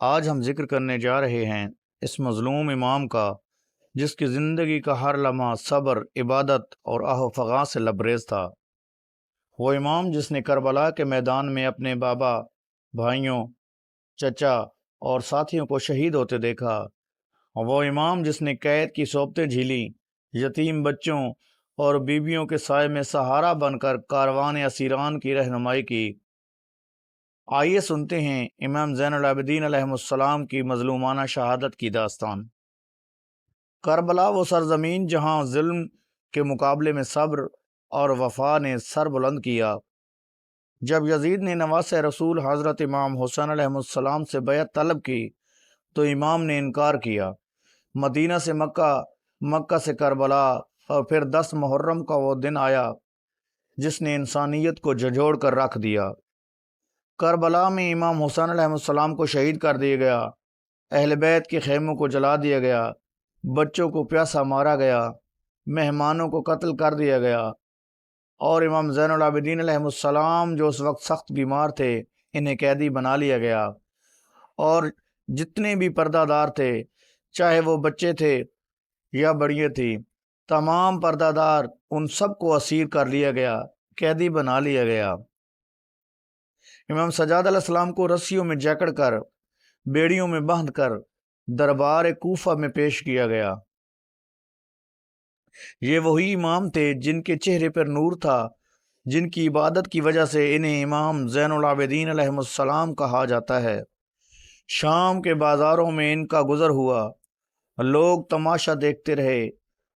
آج ہم ذکر کرنے جا رہے ہیں اس مظلوم امام کا، جس کی زندگی کا ہر لمحہ صبر، عبادت اور آہ و فغاں سے لبریز تھا۔ وہ امام جس نے کربلا کے میدان میں اپنے بابا، بھائیوں، چچا اور ساتھیوں کو شہید ہوتے دیکھا۔ وہ امام جس نے قید کی صحبتیں جھیلی، یتیم بچوں اور بیویوں کے سائے میں سہارا بن کر کاروان اسیران کی رہنمائی کی۔ آئیے سنتے ہیں امام زین العابدین علیہ السلام کی مظلومانہ شہادت کی داستان۔ کربلا وہ سرزمین جہاں ظلم کے مقابلے میں صبر اور وفا نے سر بلند کیا۔ جب یزید نے نواس رسول حضرت امام حسین علیہ السلام سے بیعت طلب کی تو امام نے انکار کیا۔ مدینہ سے مکہ، مکہ سے کربلا اور پھر 10 محرم کا وہ دن آیا جس نے انسانیت کو جھنجھوڑ کر رکھ دیا۔ کربلا میں امام حسین علیہ السلام کو شہید کر دیا گیا، اہل بیت کے خیموں کو جلا دیا گیا، بچوں کو پیاسا مارا گیا، مہمانوں کو قتل کر دیا گیا، اور امام زین العابدین علیہ السلام جو اس وقت سخت بیمار تھے انہیں قیدی بنا لیا گیا، اور جتنے بھی پردہ دار تھے، چاہے وہ بچے تھے یا بڑیے تھی، تمام پردہ دار ان سب کو اسیر کر لیا گیا، قیدی بنا لیا گیا۔ امام سجاد علیہ السلام کو رسیوں میں جکڑ کر، بیڑیوں میں باندھ کر دربار کوفہ میں پیش کیا گیا۔ یہ وہی امام تھے جن کے چہرے پر نور تھا، جن کی عبادت کی وجہ سے انہیں امام زین العابدین علیہ السلام کہا جاتا ہے۔ شام کے بازاروں میں ان کا گزر ہوا، لوگ تماشا دیکھتے رہے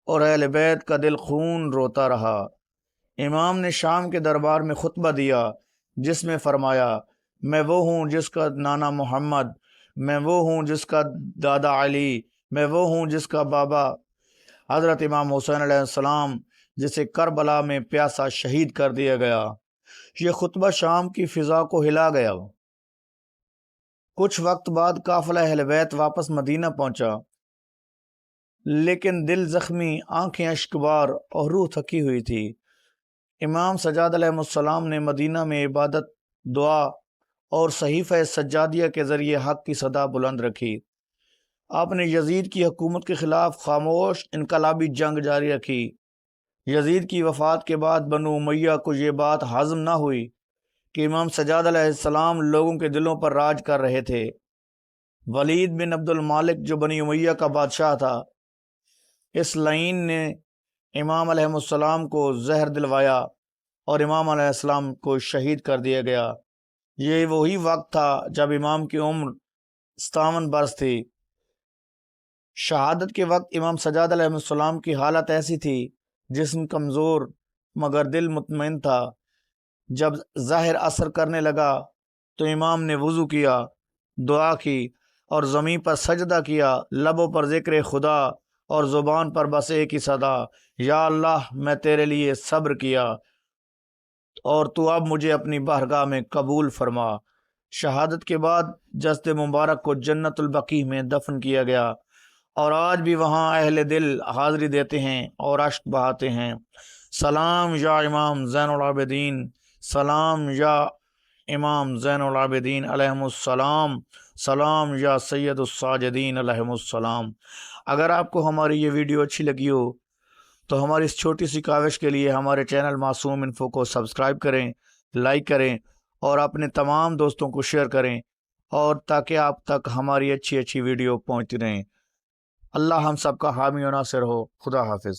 اور اہل بیت کا دل خون روتا رہا۔ امام نے شام کے دربار میں خطبہ دیا جس میں فرمایا، میں وہ ہوں جس کا نانا محمد، میں وہ ہوں جس کا دادا علی، میں وہ ہوں جس کا بابا حضرت امام حسین علیہ السلام، جسے کربلا میں پیاسا شہید کر دیا گیا۔ یہ خطبہ شام کی فضا کو ہلا گیا۔ کچھ وقت بعد قافلہ اہل بیت واپس مدینہ پہنچا، لیکن دل زخمی، آنکھیں اشکبار اور روح تھکی ہوئی تھی۔ امام سجاد علیہ السلام نے مدینہ میں عبادت، دعا اور صحیفہ سجادیہ کے ذریعے حق کی صدا بلند رکھی۔ آپ نے یزید کی حکومت کے خلاف خاموش انقلابی جنگ جاری رکھی۔ یزید کی وفات کے بعد بنو امیہ کو یہ بات ہضم نہ ہوئی کہ امام سجاد علیہ السلام لوگوں کے دلوں پر راج کر رہے تھے۔ ولید بن عبد المالک جو بنی امیہ کا بادشاہ تھا، اس لعین نے امام علیہ السلام کو زہر دلوایا اور امام علیہ السلام کو شہید کر دیا گیا۔ یہ وہی وقت تھا جب امام کی عمر 57 برس تھی۔ شہادت کے وقت امام سجاد علیہ السلام کی حالت ایسی تھی، جسم کمزور مگر دل مطمئن تھا۔ جب ظاہر اثر کرنے لگا تو امام نے وضو کیا، دعا کی اور زمین پر سجدہ کیا، لبوں پر ذکر خدا اور زبان پر بس ایک ہی صدا، یا اللہ میں تیرے لیے صبر کیا اور تو اب مجھے اپنی بارگاہ میں قبول فرما۔ شہادت کے بعد جسد مبارک کو جنت البقیع میں دفن کیا گیا، اور آج بھی وہاں اہل دل حاضری دیتے ہیں اور اشک بہاتے ہیں۔ سلام یا امام زین العابدین، سلام یا امام زین العابدین علیہ السلام، سلام یا سید الساجدین علیہ السلام۔ اگر آپ کو ہماری یہ ویڈیو اچھی لگی ہو تو ہماری اس چھوٹی سی کاوش کے لیے ہمارے چینل معصوم انفو کو سبسکرائب کریں، لائک کریں اور اپنے تمام دوستوں کو شیئر کریں، اور تاکہ آپ تک ہماری اچھی ویڈیو پہنچتی رہیں۔ اللہ ہم سب کا حامی و ناصر ہو۔ خدا حافظ۔